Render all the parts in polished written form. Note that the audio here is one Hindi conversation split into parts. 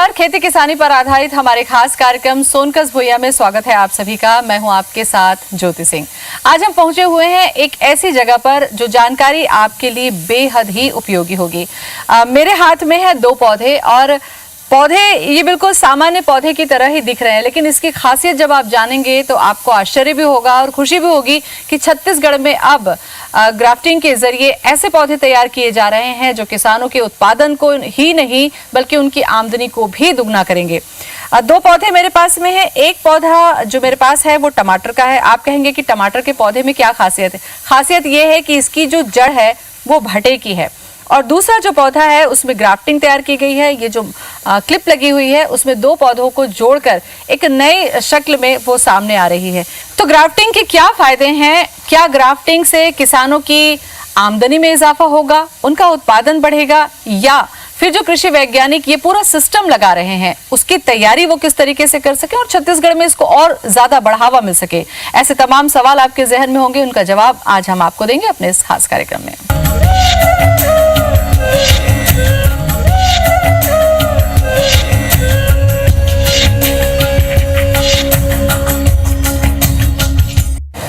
नमस्कार, खेती किसानी पर आधारित हमारे खास कार्यक्रम सोनकस भुइयां में स्वागत है आप सभी का। मैं हूं आपके साथ ज्योति सिंह। आज हम पहुंचे हुए हैं एक ऐसी जगह पर जो जानकारी आपके लिए बेहद ही उपयोगी होगी। मेरे हाथ में है दो पौधे और पौधे ये बिल्कुल सामान्य पौधे की तरह ही दिख रहे हैं, लेकिन इसकी खासियत जब आप जानेंगे तो आपको आश्चर्य भी होगा और खुशी भी होगी कि छत्तीसगढ़ में अब ग्राफ्टिंग के जरिए ऐसे पौधे तैयार किए जा रहे हैं जो किसानों के उत्पादन को ही नहीं बल्कि उनकी आमदनी को भी दुगना करेंगे। दो पौधे मेरे पास में है। एक पौधा जो मेरे पास है वो टमाटर का है। आप कहेंगे कि टमाटर के पौधे में क्या खासियत है? खासियत ये है कि इसकी जो जड़ है वो भटे की है और दूसरा जो पौधा है उसमें ग्राफ्टिंग तैयार की गई है। ये जो क्लिप लगी हुई है उसमें दो पौधों को जोड़कर एक नई शक्ल में वो सामने आ रही है। तो ग्राफ्टिंग के क्या फायदे हैं? क्या ग्राफ्टिंग से किसानों की आमदनी में इजाफा होगा, उनका उत्पादन बढ़ेगा, या फिर जो कृषि वैज्ञानिक ये पूरा सिस्टम लगा रहे हैं उसकी तैयारी वो किस तरीके से कर सके और छत्तीसगढ़ में इसको और ज्यादा बढ़ावा मिल सके? ऐसे तमाम सवाल आपके जहन में होंगे, उनका जवाब आज हम आपको देंगे अपने इस खास कार्यक्रम में।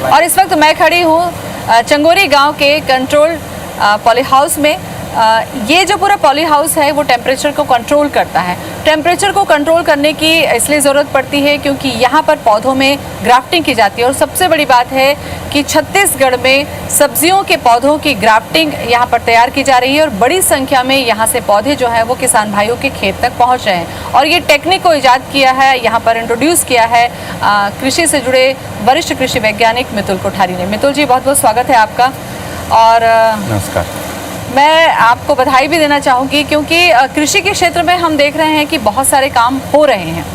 और इस वक्त मैं खड़ी हूँ चंगोरी गांव के कंट्रोल पॉली हाउस में। ये जो पूरा पॉली हाउस है वो टेम्परेचर को कंट्रोल करता है। टेम्परेचर को कंट्रोल करने की इसलिए ज़रूरत पड़ती है क्योंकि यहाँ पर पौधों में ग्राफ्टिंग की जाती है और सबसे बड़ी बात है कि छत्तीसगढ़ में सब्जियों के पौधों की ग्राफ्टिंग यहाँ पर तैयार की जा रही है और बड़ी संख्या में यहाँ से पौधे जो है वो किसान भाइयों के खेत तक पहुँच रहे हैं। और ये टेक्निक को ईजाद किया है, यहाँ पर इंट्रोड्यूस किया है कृषि से जुड़े वरिष्ठ कृषि वैज्ञानिक मितुल कोठारी ने। मितुल जी, बहुत बहुत स्वागत है आपका। और नमस्कार। मैं आपको बधाई भी देना चाहूँगी क्योंकि कृषि के क्षेत्र में हम देख रहे हैं कि बहुत सारे काम हो रहे हैं,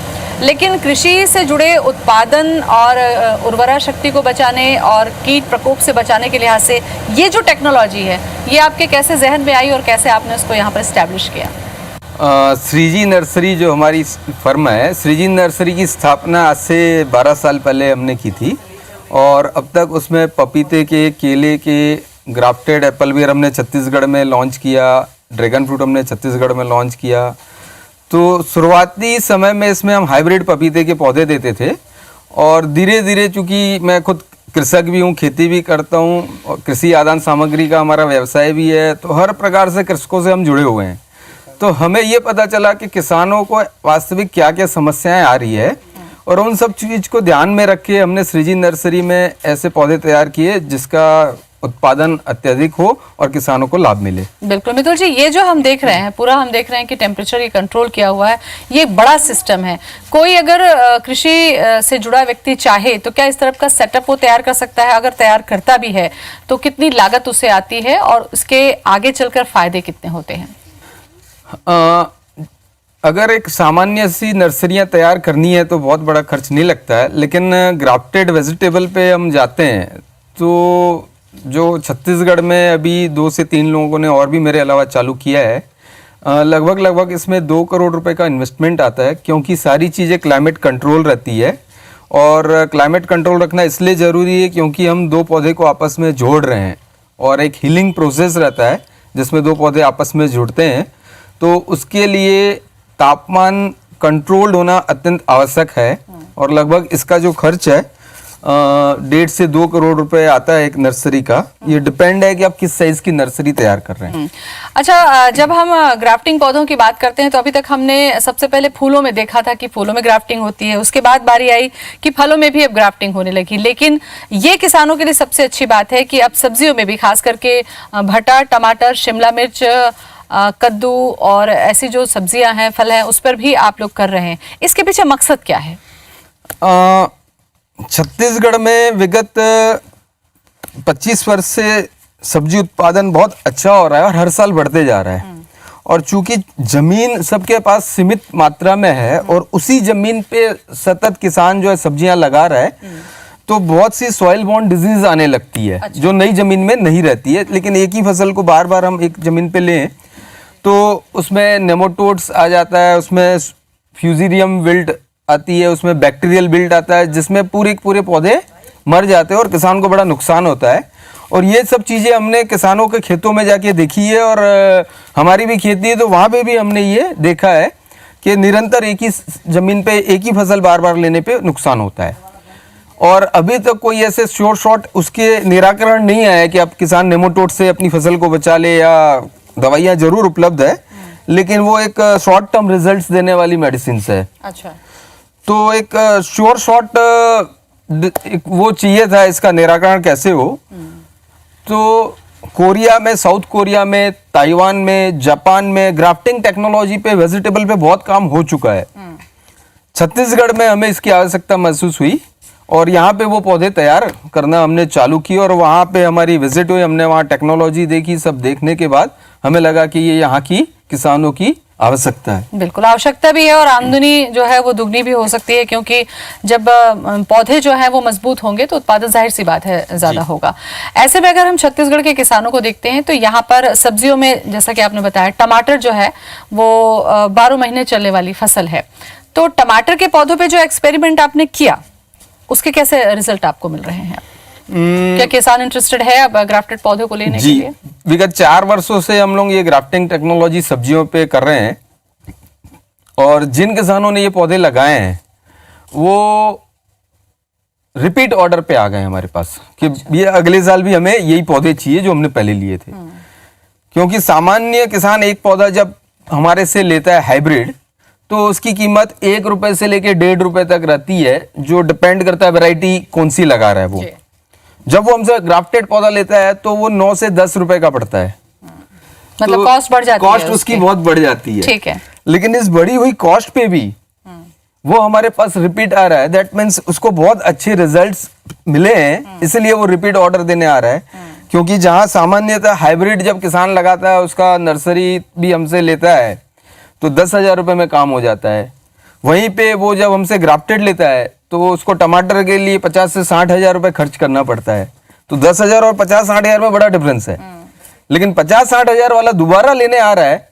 लेकिन कृषि से जुड़े उत्पादन और उर्वरा शक्ति को बचाने और कीट प्रकोप से बचाने के लिहाज से ये जो टेक्नोलॉजी है ये आपके कैसे जहन में आई और कैसे आपने उसको यहाँ पर इस्टेब्लिश किया? श्रीजी नर्सरी जो हमारी फर्म है, श्रीजी नर्सरी की स्थापना आज से 12 साल पहले हमने की थी और अब तक उसमें पपीते के, केले के, ग्राफ्टेड एप्पल वेयर हमने छत्तीसगढ़ में लॉन्च किया, ड्रैगन फ्रूट हमने छत्तीसगढ़ में लॉन्च किया। तो शुरुआती समय में इसमें हम हाइब्रिड पपीते के पौधे देते थे और धीरे धीरे, चूँकि मैं खुद कृषक भी हूँ, खेती भी करता हूँ और कृषि आदान सामग्री का हमारा व्यवसाय भी है, तो हर प्रकार से कृषकों से हम जुड़े हुए हैं। तो हमें ये पता चला कि किसानों को वास्तविक क्या क्या समस्याएँ आ रही है और उन सब चीज़ को ध्यान में रख के हमने श्रीजी नर्सरी में ऐसे पौधे तैयार किए जिसका उत्पादन अत्यधिक हो और किसानों को लाभ मिले। बिल्कुल मितुल जी, ये जो हम देख रहे हैं पूरा हम देख रहे हैं कि टेम्परेचर ये कंट्रोल किया हुआ है, ये बड़ा सिस्टम है। कोई अगर कृषि से जुड़ा व्यक्ति चाहे तो क्या इस तरह का सेटअप वो तैयार कर सकता है? अगर तैयार करता भी है तो कितनी लागत उसे आती है और उसके आगे चलकर फायदे कितने होते हैं? अगर एक सामान्य सी नर्सरियां तैयार करनी है तो बहुत बड़ा खर्च नहीं लगता है, लेकिन ग्राफ्टेड वेजिटेबल पे हम जाते हैं तो जो छत्तीसगढ़ में अभी 2 से 3 लोगों ने और भी मेरे अलावा चालू किया है, लगभग इसमें 2 करोड़ रुपए का इन्वेस्टमेंट आता है क्योंकि सारी चीज़ें क्लाइमेट कंट्रोल रहती है। और क्लाइमेट कंट्रोल रखना इसलिए ज़रूरी है क्योंकि हम 2 पौधे को आपस में जोड़ रहे हैं और एक हीलिंग प्रोसेस रहता है जिसमें 2 पौधे आपस में जुड़ते हैं। तो उसके लिए तापमान कंट्रोल्ड होना अत्यंत आवश्यक है और लगभग इसका जो खर्च है 1.5 से 2 करोड़ रुपए आता है एक नर्सरी का। ये डिपेंड है कि आप किस साइज की नर्सरी तैयार कर रहे हैं। अच्छा, जब हम ग्राफ्टिंग पौधों की बात करते हैं तो अभी तक हमने सबसे पहले फूलों में देखा था कि फूलों में ग्राफ्टिंग होती है, उसके बाद बारी आई कि फलों में भी अब ग्राफ्टिंग होने लगी। लेकिन ये किसानों के लिए सबसे अच्छी बात है कि अब सब्जियों में भी, खास करके भटा, टमाटर, शिमला मिर्च, कद्दू और ऐसी जो सब्जियां हैं, फल हैं, उस पर भी आप लोग कर रहे हैं। इसके पीछे मकसद क्या है? छत्तीसगढ़ में विगत 25 वर्ष से सब्जी उत्पादन बहुत अच्छा हो रहा है और हर साल बढ़ते जा रहा है। और चूंकि जमीन सबके पास सीमित मात्रा में है और उसी जमीन पे सतत किसान जो है सब्जियां लगा रहा है, तो बहुत सी सॉइल बॉर्न डिजीज आने लगती है। अच्छा। जो नई जमीन में नहीं रहती है। लेकिन एक ही फसल को बार बार हम एक जमीन पे लें तो उसमें नेमाटोड्स आ जाता है, उसमें फ्यूजेरियम विल्ट आती है, उसमें बैक्टीरियल विल्ट आता है, जिसमें पूरे पौधे मर जाते हैं और किसान को बड़ा नुकसान होता है। और ये सब चीज़ें हमने किसानों के खेतों में जाके देखी है और हमारी भी खेती है तो वहाँ पे भी हमने ये देखा है कि निरंतर एक ही जमीन पे एक ही फसल बार बार लेने पे नुकसान होता है। और अभी तक कोई ऐसे श्योर शॉट उसके निराकरण नहीं आया कि अब किसान नेमाटोड से अपनी फसल को बचा ले, या दवाइयाँ जरूर उपलब्ध है लेकिन वो एक शॉर्ट टर्म रिजल्ट्स देने वाली मेडिसिन है। अच्छा, तो एक श्योर शॉट वो चाहिए था, इसका निराकरण कैसे हो। तो कोरिया में, साउथ कोरिया में, ताइवान में, जापान में ग्राफ्टिंग टेक्नोलॉजी पे, वेजिटेबल पे बहुत काम हो चुका है। छत्तीसगढ़ में हमें इसकी आवश्यकता महसूस हुई और यहाँ पे वो पौधे तैयार करना हमने चालू की और वहाँ पे हमारी विजिट हुई, हमने वहाँ टेक्नोलॉजी देखी। सब देखने के बाद हमें लगा कि ये यहाँ की किसानों की आवश्यकता है। बिल्कुल आवश्यकता भी है और आमदनी जो है वो दुगनी भी हो सकती है, क्योंकि जब पौधे जो है वो मजबूत होंगे तो उत्पादन जाहिर सी बात है ज्यादा होगा। ऐसे में अगर हम छत्तीसगढ़ के किसानों को देखते हैं तो यहाँ पर सब्जियों में जैसा कि आपने बताया टमाटर जो है वो 12 महीने चलने वाली फसल है। तो टमाटर के पौधों पे जो एक्सपेरिमेंट आपने किया उसके कैसे रिजल्ट आपको मिल रहे हैं? क्या किसान इंटरेस्टेड है अब ग्राफ्टेड पौधे को लेने के लिए? विगत 4 वर्षों से हम लोग ये ग्राफ्टिंग टेक्नोलॉजी सब्जियों पे कर रहे हैं और जिन किसानों ने ये पौधे लगाए हैं वो रिपीट ऑर्डर पे आ गए हमारे पास कि ये अगले साल भी हमें यही पौधे चाहिए जो हमने पहले लिए थे। क्योंकि सामान्य किसान एक पौधा जब हमारे से लेता है हाइब्रिड तो उसकी कीमत 1 रुपए से लेके 1.5 रुपए तक रहती है, जो डिपेंड करता है वैरायटी कौन सी लगा रहा है वो। जब वो हमसे ग्राफ्टेड पौधा लेता है तो वो 9 से 10 रुपए का पड़ता है। मतलब तो कॉस्ट बढ़ जाती है, कॉस्ट उसकी बहुत बढ़ जाती है। ठीक है, लेकिन इस बढ़ी हुई कॉस्ट पे भी वो हमारे पास रिपीट आ रहा है। दैट मीन्स उसको बहुत अच्छे रिजल्ट्स मिले हैं, इसलिए वो रिपीट ऑर्डर देने आ रहा है। क्योंकि जहां सामान्यतः हाइब्रिड जब किसान लगाता है उसका नर्सरी भी हमसे लेता है तो 10,000 रुपए में काम हो जाता है। वहीं पे वो जब हमसे ग्राफ्टेड लेता है तो उसको टमाटर के लिए 50 से 60,000 रुपए खर्च करना पड़ता है। तो 10,000 और 50-60,000 में बड़ा डिफरेंस है। लेकिन 50-60,000 वाला दोबारा लेने आ रहा है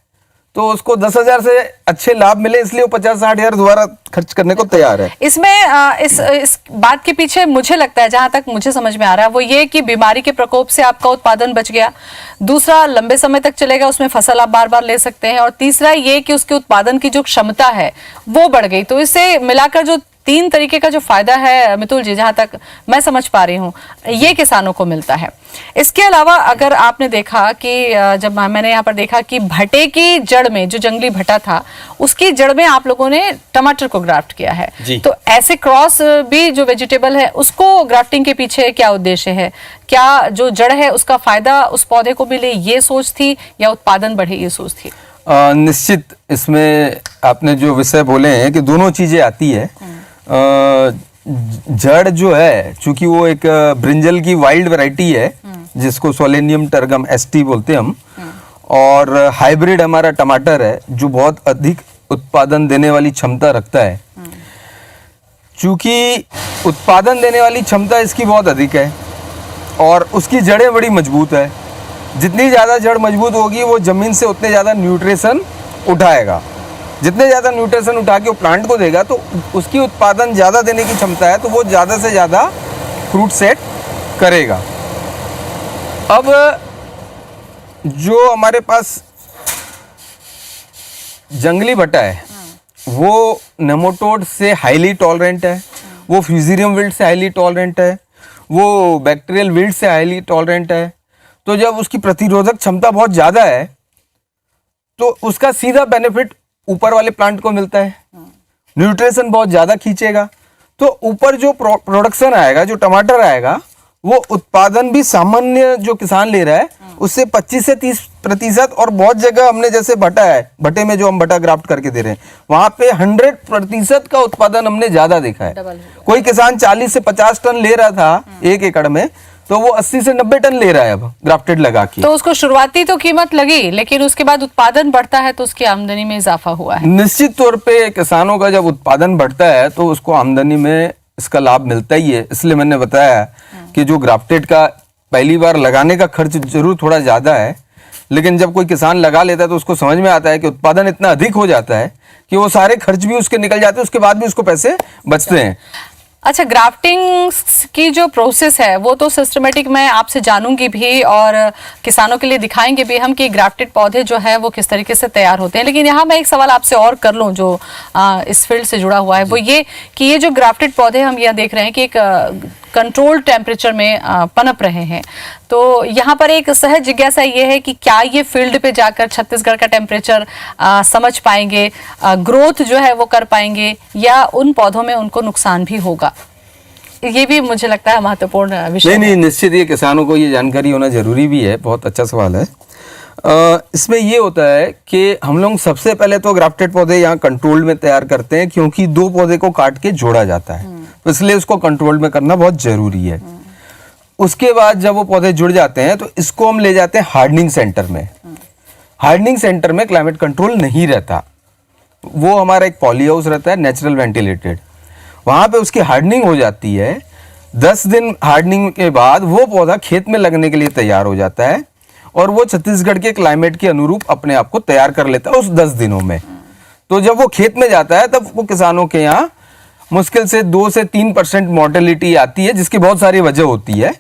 तो उसको 10,000 से अच्छे लाभ मिले, इसलिए वो 50-60,000 दोबारा खर्च करने को तैयार है। इसमें इस बात के पीछे मुझे लगता है, जहां तक मुझे समझ में आ रहा है, वो ये कि बीमारी के प्रकोप से आपका उत्पादन बच गया, दूसरा लंबे समय तक चलेगा, उसमें फसल आप बार बार ले सकते हैं, और तीसरा ये कि उसके उत्पादन की जो क्षमता है वो बढ़ गई। तो इससे मिलाकर जो 3 तरीके का जो फायदा है मितुल जी, जहां तक मैं समझ पा रही हूं, ये किसानों को मिलता है। इसके अलावा अगर आपने देखा कि जब मैंने यहाँ पर देखा कि भटे की जड़ में, जो जंगली भटा था, उसकी जड़ में आप लोगों ने टमाटर को ग्राफ्ट किया है। तो ऐसे क्रॉस भी जो वेजिटेबल है उसको ग्राफ्टिंग के पीछे क्या उद्देश्य है? क्या जो जड़ है उसका फायदा उस पौधे को मिले ये सोच थी, या उत्पादन बढ़े ये सोच थी? निश्चित इसमें आपने जो विषय बोले हैं कि दोनों चीजें आती है। जड़ जो है, चूंकि वो एक ब्रिंजल की वाइल्ड वैरायटी है जिसको सोलेनियम टर्गम ST बोलते हैं हम, और हाइब्रिड हमारा टमाटर है जो बहुत अधिक उत्पादन देने वाली क्षमता रखता है। चूंकि उत्पादन देने वाली क्षमता इसकी बहुत अधिक है और उसकी जड़ें बड़ी मजबूत है। जितनी ज़्यादा जड़ मजबूत होगी वो ज़मीन से उतने ज़्यादा न्यूट्रिशन उठाएगा। जितने ज़्यादा न्यूट्रिशन उठा के वो प्लांट को देगा तो उसकी उत्पादन ज़्यादा देने की क्षमता है, तो वो ज़्यादा से ज़्यादा फ्रूट सेट करेगा। अब जो हमारे पास जंगली भट्टा है वो नेमाटोड से हाईली टॉलरेंट है, वो फ्यूजेरियम विल्ट से हाईली टॉलरेंट है, वो बैक्टीरियल विल्ट से हाईली टॉलरेंट है। तो जब उसकी प्रतिरोधक क्षमता बहुत ज़्यादा है तो उसका सीधा बेनिफिट ऊपर वाले प्लांट को मिलता है। न्यूट्रिशन बहुत ज़्यादा खींचेगा, तो ऊपर जो प्रोडक्शन आएगा, जो टमाटर आएगा, वो उत्पादन भी सामान्य जो किसान ले रहा है उससे 25 से 30%। और बहुत जगह हमने जैसे भट्टा है, भट्टे में जो हम भट्टा ग्राफ्ट करके दे रहे हैं वहां पे 100% का उत्पादन हमने ज्यादा देखा है। कोई किसान 40 से 50 टन ले रहा था 1 एकड़ में, तो वो 80 से 90 टन ले रहा है अब ग्राफ्टेड लगा के। तो उसको शुरुआती तो कीमत लगी, लेकिन उसके बाद उत्पादन बढ़ता है तो उसकी आमदनी में इजाफा हुआ है। निश्चित तौर पे किसानों का जब उत्पादन बढ़ता है तो उसको आमदनी में इसका लाभ मिलता ही है। इसलिए मैंने बताया कि जो ग्राफ्टेड का पहली बार लगाने का खर्च जरूर थोड़ा ज्यादा है, लेकिन जब कोई किसान लगा लेता है तो उसको समझ में आता है कि उत्पादन इतना अधिक हो जाता है कि वो सारे खर्च भी उसके निकल जाते हैं, उसके बाद भी उसको पैसे बचते हैं। अच्छा, ग्राफ्टिंग की जो प्रोसेस है वो तो सिस्टमेटिक मैं आपसे जानूंगी भी और किसानों के लिए दिखाएंगे भी हम कि ग्राफ्टेड पौधे जो है वो किस तरीके से तैयार होते हैं। लेकिन यहाँ मैं एक सवाल आपसे और कर लूँ जो इस फील्ड से जुड़ा हुआ है, वो ये कि ये जो ग्राफ्टेड पौधे हम यह देख रहे हैं कि एक कंट्रोल टेम्परेचर में पनप रहे हैं, तो यहाँ पर एक सहज जिज्ञासा ये है कि क्या ये फील्ड पे जाकर छत्तीसगढ़ का टेम्परेचर समझ पाएंगे, ग्रोथ जो है वो कर पाएंगे, या उन पौधों में उनको नुकसान भी होगा? ये भी मुझे लगता है महत्वपूर्ण विषय नहीं है। नहीं, निश्चित ये किसानों को ये जानकारी होना जरूरी भी है। बहुत अच्छा सवाल है। इसमें ये होता है कि हम लोग सबसे पहले तो ग्राफ्टेड पौधे यहाँ कंट्रोल में तैयार करते हैं, क्योंकि दो पौधे को काट के जोड़ा जाता है, तो इसलिए उसको कंट्रोल में करना बहुत जरूरी है। उसके बाद जब वो पौधे जुड़ जाते हैं तो इसको हम ले जाते हैं हार्डनिंग सेंटर में। हार्डनिंग सेंटर में क्लाइमेट कंट्रोल नहीं रहता, वो हमारा एक पॉली हाउस रहता है, नेचुरल वेंटिलेटेड। वहाँ पे उसकी हार्डनिंग हो जाती है। 10 दिन हार्डनिंग के बाद वो पौधा खेत में लगने के लिए तैयार हो जाता है, और वो छत्तीसगढ़ के क्लाइमेट के अनुरूप अपने आप को तैयार कर लेता है उस 10 दिनों में। तो जब वो खेत में जाता है तब वो किसानों के यहाँ मुश्किल से 2 से 3% मॉर्टेलिटी आती है, जिसकी बहुत सारी वजह होती है।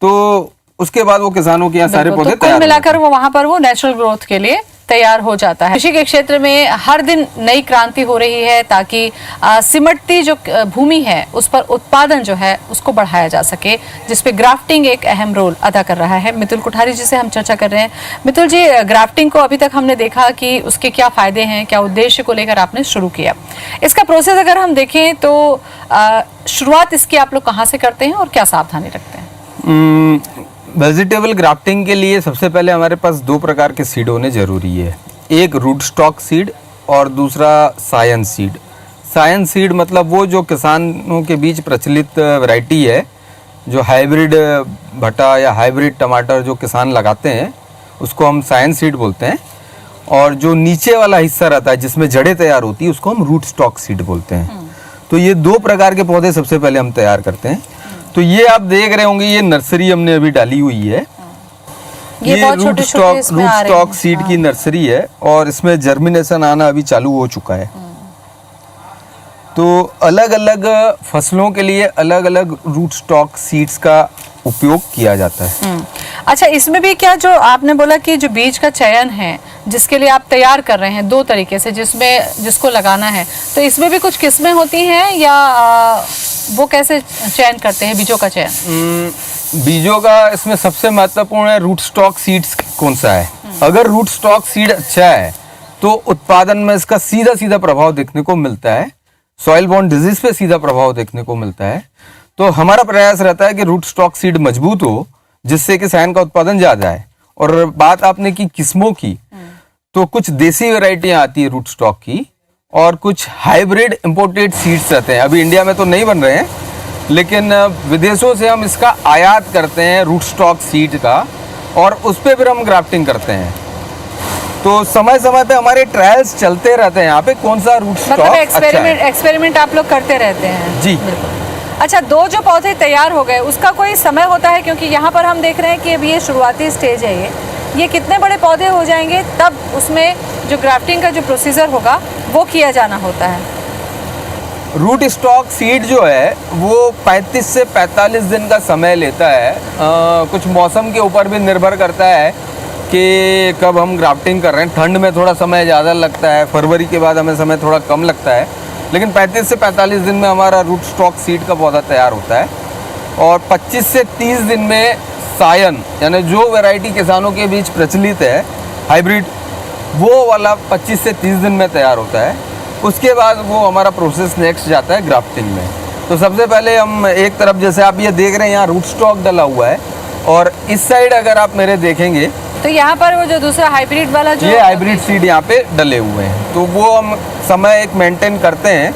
तो उसके बाद वो किसानों के यहाँ सारे बिल्कुल, पौधे तो कुल मिलाकर वो वहां पर वो नेचुरल ग्रोथ के लिए तैयार हो जाता है। कृषि के क्षेत्र में हर दिन नई क्रांति हो रही है ताकि सिमटती जो भूमि है उस पर उत्पादन जो है उसको बढ़ाया जा सके, जिसपे ग्राफ्टिंग एक अहम रोल अदा कर रहा है। मितुल कोठारी जी से हम चर्चा कर रहे हैं। मितुल जी, ग्राफ्टिंग को अभी तक हमने देखा कि उसके क्या फायदे हैं, क्या उद्देश्य को लेकर आपने शुरू किया। इसका प्रोसेस अगर हम देखें तो शुरुआत इसकी आप लोग कहाँ से करते हैं और क्या सावधानी रखते हैं? वेजिटेबल ग्राफ्टिंग के लिए सबसे पहले हमारे पास 2 प्रकार के सीड होने जरूरी है। एक रूट स्टॉक सीड और दूसरा सायन सीड। सायन सीड मतलब वो जो किसानों के बीच प्रचलित वैरायटी है, जो हाइब्रिड भटा या हाइब्रिड टमाटर जो किसान लगाते हैं उसको हम सायन सीड बोलते हैं। और जो नीचे वाला हिस्सा रहता है जिसमें जड़ें तैयार होती है उसको हम रूट स्टॉक सीड बोलते हैं। तो ये 2 प्रकार के पौधे सबसे पहले हम तैयार करते हैं। तो ये आप देख रहे होंगे, ये नर्सरी हमने अभी डाली हुई है। ये रूट स्टॉक सीड की नर्सरी है और इसमें जर्मिनेशन आना अभी चालू हो चुका है। तो अलग अलग फसलों के लिए अलग अलग रूट स्टॉक सीड्स का उपयोग किया जाता है। अच्छा, इसमें भी क्या जो आपने बोला कि जो बीज का चयन है जिसके लिए आप तैयार कर रहे हैं 2 तरीके से जिसको लगाना है, तो इसमें भी कुछ किस्में होती हैं या वो कैसे चयन करते हैं बीजों का चयन? बीजों का इसमें सबसे महत्वपूर्ण है रूट स्टॉक सीड्स कौन सा है। अगर रूट स्टॉक सीड अच्छा है तो उत्पादन में इसका सीधा सीधा प्रभाव देखने को मिलता है, सॉइल बॉर्न डिजीज पे सीधा प्रभाव देखने को मिलता है। तो हमारा प्रयास रहता है कि रूट स्टॉक सीड मजबूत हो, जिससे कि सायन का उत्पादन ज्यादा है। और बात आपने की किस्मों की, तो कुछ देसी वैरायटियां आती है रूट स्टॉक की और कुछ हाइब्रिड इंपोर्टेड सीड्स रहते हैं। अभी इंडिया में तो नहीं बन रहे हैं, लेकिन विदेशों से हम इसका आयात करते हैं रूट स्टॉक सीड का, और उस पर फिर हम ग्राफ्टिंग करते हैं। तो समय समय पे हमारे ट्रायल्स चलते रहते हैं यहाँ पे कौन सा रूट स्टॉक मतलब एक्सपेरिमेंट आप लोग करते रहते हैं? जी। अच्छा, 2 जो पौधे तैयार हो गए उसका कोई समय होता है? क्योंकि यहाँ पर हम देख रहे हैं कि अभी ये शुरुआती स्टेज है, ये कितने बड़े पौधे हो जाएंगे तब उसमें जो ग्राफ्टिंग का जो प्रोसीजर होगा वो किया जाना होता है? रूट स्टॉक सीड जो है वो 35 से 45 दिन का समय लेता है। कुछ मौसम के ऊपर भी निर्भर करता है कि कब हम ग्राफ्टिंग कर रहे हैं। ठंड में थोड़ा समय ज़्यादा लगता है, फरवरी के बाद हमें समय थोड़ा कम लगता है, लेकिन 35 से 45 दिन में हमारा रूट स्टॉक सीड का पौधा तैयार होता है। और 25 से 30 दिन में सायन, यानी जो वैरायटी किसानों के बीच प्रचलित है हाइब्रिड, वो वाला 25 से 30 दिन में तैयार होता है। उसके बाद वो हमारा प्रोसेस नेक्स्ट जाता है ग्राफ्टिंग में। तो सबसे पहले हम एक तरफ, जैसे आप ये देख रहे हैं यहाँ रूट स्टॉक डला हुआ है, और इस साइड अगर आप मेरे देखेंगे तो यहाँ पर वो जो दूसरा हाइब्रिड वाला जो ये हाइब्रिड सीड यहाँ पे डले हुए हैं। तो वो हम समय एक मेंटेन करते हैं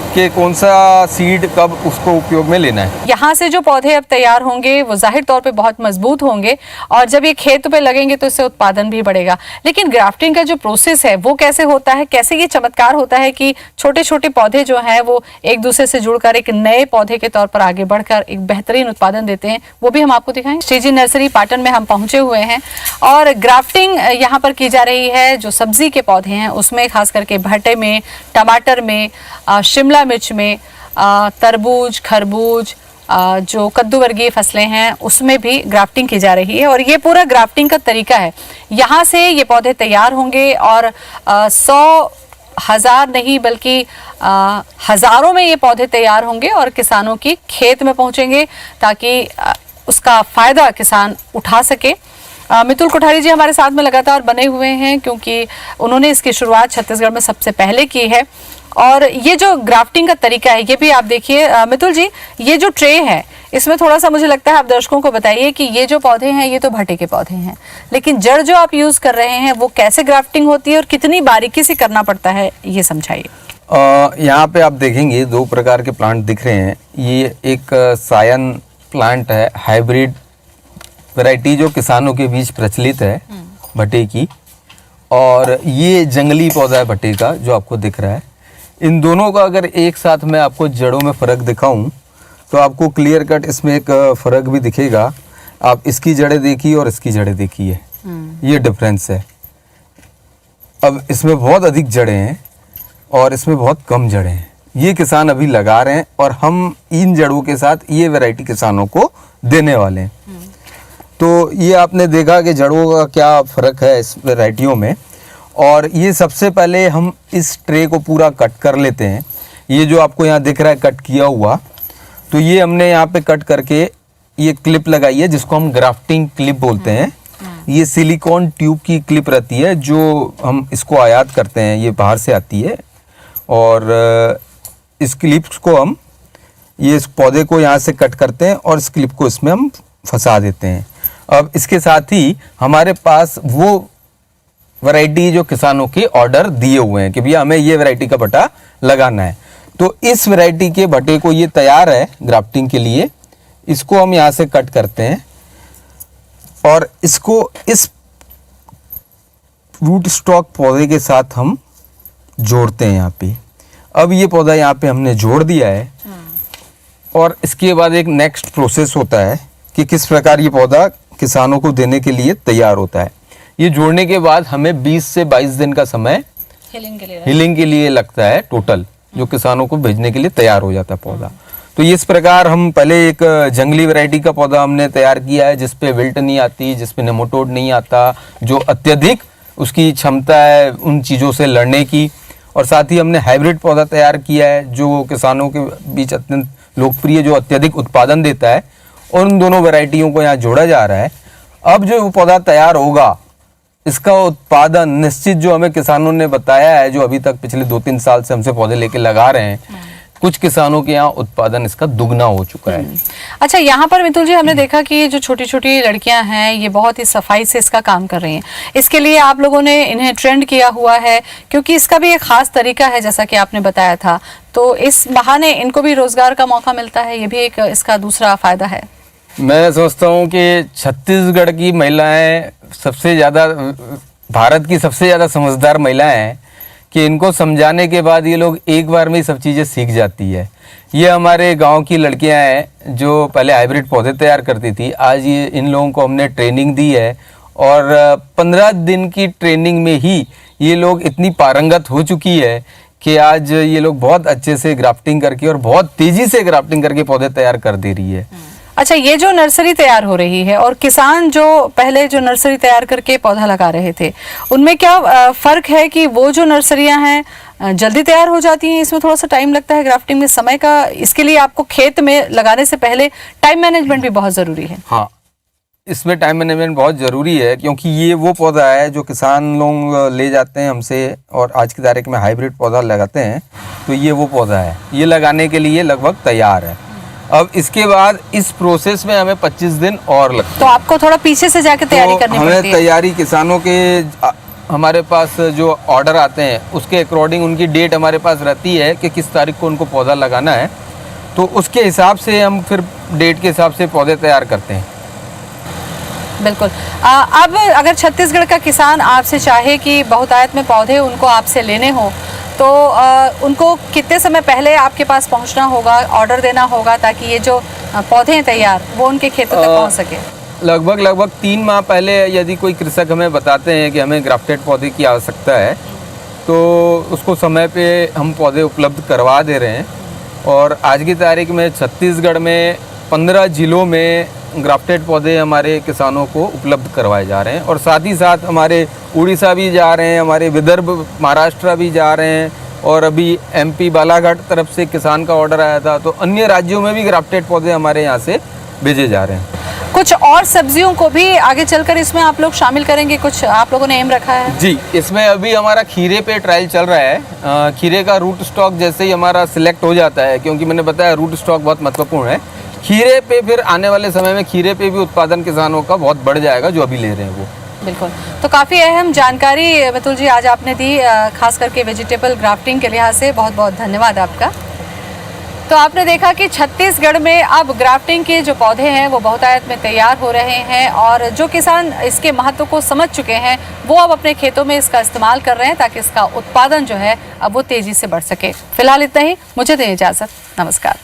कि कौन सा सीड कब उसको उपयोग में लेना है। यहाँ से जो पौधे अब तैयार होंगे वो जाहिर तौर पे बहुत मजबूत होंगे और जब ये खेत पे लगेंगे तो इससे उत्पादन भी बढ़ेगा। लेकिन ग्राफ्टिंग का जो प्रोसेस है वो कैसे होता है, कैसे ये चमत्कार होता है कि छोटे छोटे पौधे जो हैं वो एक दूसरे से जुड़कर एक नए पौधे के तौर पर आगे बढ़कर एक बेहतरीन उत्पादन देते हैं, वो भी हम आपको दिखाएंगे। श्रीजी नर्सरी पाटन में हम पहुंचे हुए हैं और ग्राफ्टिंग यहाँ पर की जा रही है। जो सब्जी के पौधे हैं उसमें खास करके भट्टे में, टमाटर में, शिमला मिर्च में, तरबूज, खरबूज, जो कद्दू वर्गीय फसलें हैं उसमें भी ग्राफ्टिंग की जा रही है और ये पूरा ग्राफ्टिंग का तरीका है। यहाँ से ये पौधे तैयार होंगे और 100,000 नहीं बल्कि हज़ारों में ये पौधे तैयार होंगे और किसानों की खेत में पहुँचेंगे ताकि उसका फ़ायदा किसान उठा सके। मितुल कोठारी जी हमारे साथ में लगातार बने हुए हैं क्योंकि उन्होंने इसकी शुरुआत छत्तीसगढ़ में सबसे पहले की है और ये जो ग्राफ्टिंग का तरीका है ये भी आप देखिए। मितुल जी, ये जो ट्रे है इसमें थोड़ा सा मुझे लगता है आप दर्शकों को बताइए कि ये जो पौधे हैं ये तो भट्टे के पौधे हैं, लेकिन जड़ जो आप यूज कर रहे हैं वो कैसे ग्राफ्टिंग होती है और कितनी बारीकी से करना पड़ता है, ये समझाइए। यहाँ पे आप देखेंगे 2 प्रकार के प्लांट दिख रहे हैं। ये एक सायन प्लांट है, हाइब्रिड वैरायटी जो किसानों के बीच प्रचलित है भट्टे की, और ये जंगली पौधा है भट्टे का जो आपको दिख रहा है। इन दोनों का अगर एक साथ मैं आपको जड़ों में फ़र्क दिखाऊं तो आपको क्लियर कट इसमें एक फ़र्क भी दिखेगा। आप इसकी जड़ें देखिए और इसकी जड़ें देखिए, ये डिफरेंस है। अब इसमें बहुत अधिक जड़ें हैं और इसमें बहुत कम जड़ें हैं। ये किसान अभी लगा रहे हैं और हम इन जड़ों के साथ ये वैरायटी किसानों को देने वाले हैं। तो ये आपने देखा कि जड़ों का क्या फ़र्क है इस वैरायटियों में। और ये सबसे पहले हम इस ट्रे को पूरा कट कर लेते हैं। ये जो आपको यहाँ दिख रहा है कट किया हुआ, तो ये हमने यहाँ पे कट करके ये क्लिप लगाई है जिसको हम ग्राफ्टिंग क्लिप बोलते हैं। ये सिलिकॉन ट्यूब की क्लिप रहती है जो हम इसको आयात करते हैं, ये बाहर से आती है। और इस क्लिप को हम ये इस पौधे को यहाँ से कट करते हैं और इस क्लिप को इसमें हम फंसा देते हैं। अब इसके साथ ही हमारे पास वो वैरायटी जो किसानों के ऑर्डर दिए हुए हैं कि भैया हमें ये वैरायटी का भट्टा लगाना है, तो इस वैरायटी के भट्टे को ये तैयार है ग्राफ्टिंग के लिए। इसको हम यहाँ से कट करते हैं और इसको इस रूट स्टॉक पौधे के साथ हम जोड़ते हैं यहाँ पे। अब ये पौधा यहाँ पे हमने जोड़ दिया है और इसके बाद एक नेक्स्ट प्रोसेस होता है कि किस प्रकार ये पौधा किसानों को देने के लिए तैयार होता है। ये जोड़ने के बाद हमें 20 से 22 दिन का समय हीलिंग के लिए लगता है टोटल, जो किसानों को भेजने के लिए तैयार हो जाता है पौधा। तो इस प्रकार हम पहले एक जंगली वैरायटी का पौधा हमने तैयार किया है जिसपे विल्ट नहीं आती, जिसपे नेमाटोड नहीं आता, जो अत्यधिक उसकी क्षमता है उन चीज़ों से लड़ने की। और साथ ही हमने हाइब्रिड पौधा तैयार किया है जो किसानों के बीच अत्यंत लोकप्रिय, जो अत्यधिक उत्पादन देता है। और उन दोनों वैरायटियों को यहाँ जोड़ा जा रहा है। अब जो वो पौधा तैयार होगा इसका उत्पादन निश्चित, जो हमें किसानों ने बताया है, जो अभी तक पिछले 2-3 साल से हमसे पौधे लेके लगा रहे हैं, कुछ किसानों के यहाँ उत्पादन इसका दुगना हो चुका है। अच्छा, यहाँ पर मितुल जी हमने देखा कि ये जो छोटी छोटी लड़कियां हैं ये बहुत ही सफाई से इसका काम कर रही हैं। इसके लिए आप लोगों ने इन्हें ट्रेंड किया हुआ है क्योंकि इसका भी एक खास तरीका है जैसा कि आपने बताया था, तो इस बहाने इनको भी रोजगार का मौका मिलता है, ये भी एक इसका दूसरा फायदा है। मैं सोचता हूँ कि छत्तीसगढ़ की महिलाएं सबसे ज़्यादा, भारत की सबसे ज़्यादा समझदार महिलाएं हैं कि इनको समझाने के बाद ये लोग एक बार में ही सब चीज़ें सीख जाती है। ये हमारे गांव की लड़कियां हैं जो पहले हाइब्रिड पौधे तैयार करती थी, आज ये इन लोगों को हमने ट्रेनिंग दी है और 15 दिन की ट्रेनिंग में ही ये लोग इतनी पारंगत हो चुकी है कि आज ये लोग बहुत अच्छे से ग्राफ्टिंग करके और बहुत तेज़ी से ग्राफ्टिंग करके पौधे तैयार कर दे रही है। अच्छा, ये जो नर्सरी तैयार हो रही है और किसान जो पहले जो नर्सरी तैयार करके पौधा लगा रहे थे, उनमें क्या फर्क है कि वो जो नर्सरियां हैं जल्दी तैयार हो जाती हैं, इसमें थोड़ा सा टाइम लगता है ग्राफ्टिंग में समय का, इसके लिए आपको खेत में लगाने से पहले टाइम मैनेजमेंट भी बहुत ज़रूरी है। हाँ, इसमें टाइम मैनेजमेंट बहुत ज़रूरी है क्योंकि ये वो पौधा है जो किसान लोग ले जाते हैं हमसे और आज की तारीख में हाइब्रिड पौधा लगाते हैं, तो ये वो पौधा है, ये लगाने के लिए लगभग तैयार है। अब इसके बाद इस प्रोसेस में हमें 25 दिन और लगते हैं, तो आपको थोड़ा पीछे से जाके तैयारी करनी पड़ती है। हमें तैयारी किसानों के हमारे पास जो ऑर्डर आते हैं उसके अकॉर्डिंग उनकी डेट हमारे पास रहती है कि किस तारीख को उनको पौधा लगाना है, तो उसके हिसाब से हम फिर डेट के हिसाब से पौधे तैयार करते हैं। बिल्कुल। अब अगर छत्तीसगढ़ का किसान आपसे चाहे कि बहुतायत में पौधे उनको आपसे लेने हो तो उनको कितने समय पहले आपके पास पहुंचना होगा, ऑर्डर देना होगा ताकि ये जो पौधे हैं तैयार वो उनके खेतों तक पहुंच सके? लगभग 3 माह पहले यदि कोई कृषक हमें बताते हैं कि हमें ग्राफ्टेड पौधे की आवश्यकता है तो उसको समय पे हम पौधे उपलब्ध करवा दे रहे हैं। और आज की तारीख में छत्तीसगढ़ में 15 जिलों में ग्राफ्टेड पौधे हमारे किसानों को उपलब्ध करवाए जा रहे हैं। और साथ ही साथ हमारे उड़ीसा भी जा रहे हैं, हमारे विदर्भ महाराष्ट्र भी जा रहे हैं, और अभी MP बालाघाट तरफ से किसान का ऑर्डर आया था, तो अन्य राज्यों में भी ग्राफ्टेड पौधे हमारे यहाँ से भेजे जा रहे हैं। कुछ और सब्जियों को भी आगे चलकर इसमें आप लोग शामिल करेंगे, कुछ आप लोगों ने एम रखा है? जी, इसमें अभी हमारा खीरे पे ट्रायल चल रहा है। खीरे का रूट स्टॉक जैसे ही हमारा सिलेक्ट हो जाता है, क्योंकि मैंने बताया रूट स्टॉक बहुत महत्वपूर्ण है, खीरे पे फिर आने वाले समय में खीरे पे भी उत्पादन किसानों का बहुत बढ़ जाएगा जो अभी ले रहे हैं वो। बिल्कुल, तो काफ़ी अहम जानकारी मितुल जी आज आपने दी, खास करके वेजिटेबल ग्राफ्टिंग के लिहाज से बहुत बहुत धन्यवाद आपका। तो आपने देखा कि छत्तीसगढ़ में अब ग्राफ्टिंग के जो पौधे हैं वो बहुतायत में तैयार हो रहे हैं, और जो किसान इसके महत्व को समझ चुके हैं वो अब अपने खेतों में इसका इस्तेमाल कर रहे हैं ताकि इसका उत्पादन जो है अब वो तेजी से बढ़ सके। फिलहाल इतना ही, मुझे दें इजाज़त, नमस्कार।